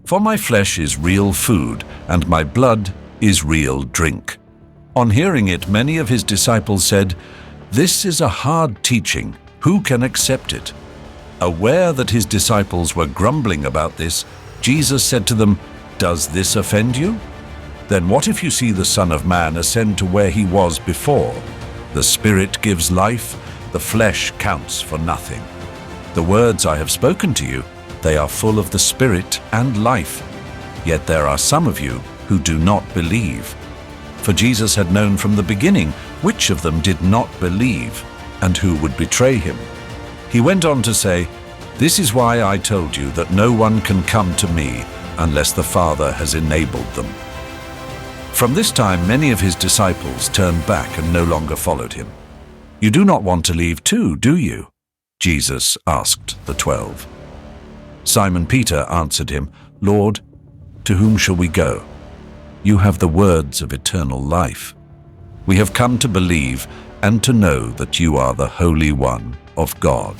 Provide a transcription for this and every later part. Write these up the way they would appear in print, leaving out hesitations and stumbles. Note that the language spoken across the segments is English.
For my flesh is real food, and my blood is real drink. On hearing it, many of his disciples said, "This is a hard teaching. Who can accept it?" Aware that his disciples were grumbling about this, Jesus said to them, "Does this offend you? Then what if you see the Son of Man ascend to where he was before? The Spirit gives life, the flesh counts for nothing. The words I have spoken to you, they are full of the Spirit and life. Yet there are some of you who do not believe." For Jesus had known from the beginning which of them did not believe and who would betray him. He went on to say, "This is why I told you that no one can come to me unless the Father has enabled them." From this time, many of his disciples turned back and no longer followed him. "You do not want to leave too, do you?" Jesus asked the 12. Simon Peter answered him, "Lord, to whom shall we go? You have the words of eternal life. We have come to believe and to know that you are the Holy One of God."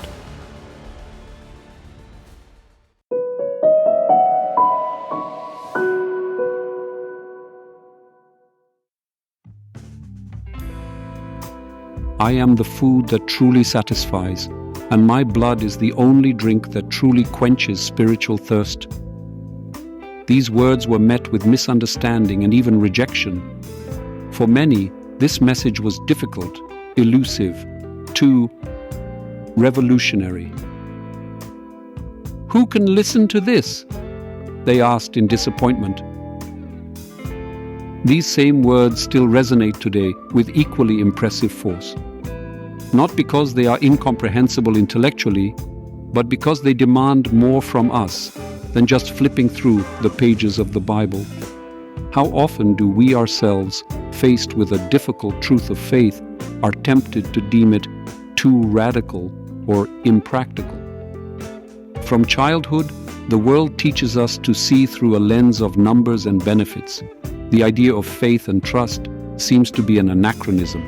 I am the food that truly satisfies, and my blood is the only drink that truly quenches spiritual thirst. These words were met with misunderstanding and even rejection. For many, this message was difficult, elusive, too revolutionary. "Who can listen to this?" they asked in disappointment. These same words still resonate today with equally impressive force. Not because they are incomprehensible intellectually, but because they demand more from us than just flipping through the pages of the Bible. How often do we ourselves, faced with a difficult truth of faith, are tempted to deem it too radical or impractical? From childhood, the world teaches us to see through a lens of numbers and benefits. The idea of faith and trust seems to be an anachronism.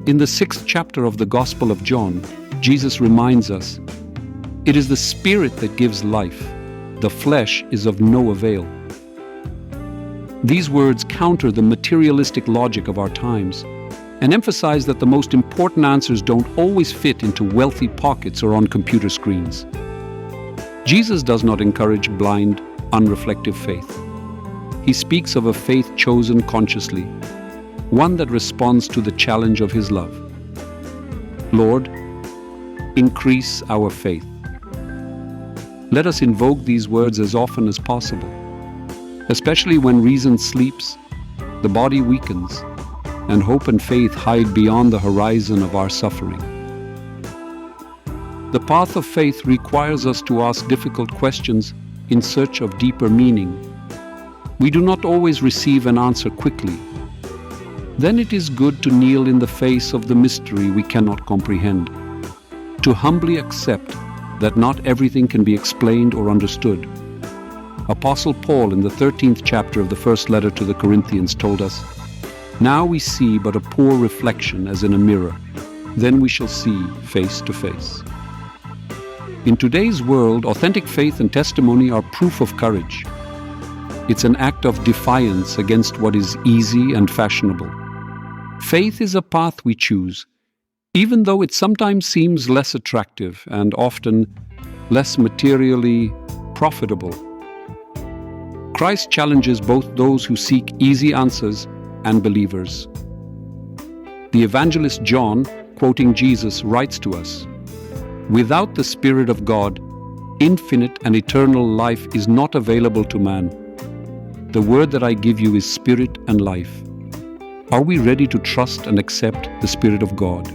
In the 6th chapter of the Gospel of John, Jesus reminds us, "It is the Spirit that gives life. The flesh is of no avail." These words counter the materialistic logic of our times and emphasize that the most important answers don't always fit into wealthy pockets or on computer screens. Jesus does not encourage blind, unreflective faith. He speaks of a faith chosen consciously, one that responds to the challenge of his love. Lord, increase our faith. Let us invoke these words as often as possible, especially when reason sleeps, the body weakens, and hope and faith hide beyond the horizon of our suffering. The path of faith requires us to ask difficult questions in search of deeper meaning. We do not always receive an answer quickly. Then it is good to kneel in the face of the mystery we cannot comprehend, to humbly accept that not everything can be explained or understood. Apostle Paul in the 13th chapter of the first letter to the Corinthians told us, "Now we see but a poor reflection as in a mirror, then we shall see face to face." In today's world, authentic faith and testimony are proof of courage. It's an act of defiance against what is easy and fashionable. Faith is a path we choose, even though it sometimes seems less attractive and often less materially profitable. Christ challenges both those who seek easy answers and believers. The evangelist John, quoting Jesus, writes to us, "Without the Spirit of God, infinite and eternal life is not available to man. The word that I give you is spirit and life." Are we ready to trust and accept the Spirit of God?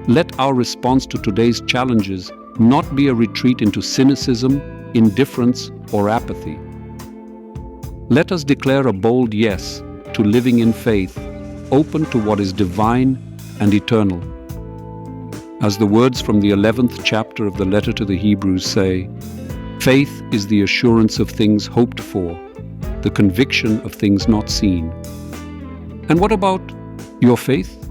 Let our response to today's challenges not be a retreat into cynicism, indifference, or apathy. Let us declare a bold yes to living in faith, open to what is divine and eternal. As the words from the 11th chapter of the letter to the Hebrews say, "Faith is the assurance of things hoped for, the conviction of things not seen. And what about your faith?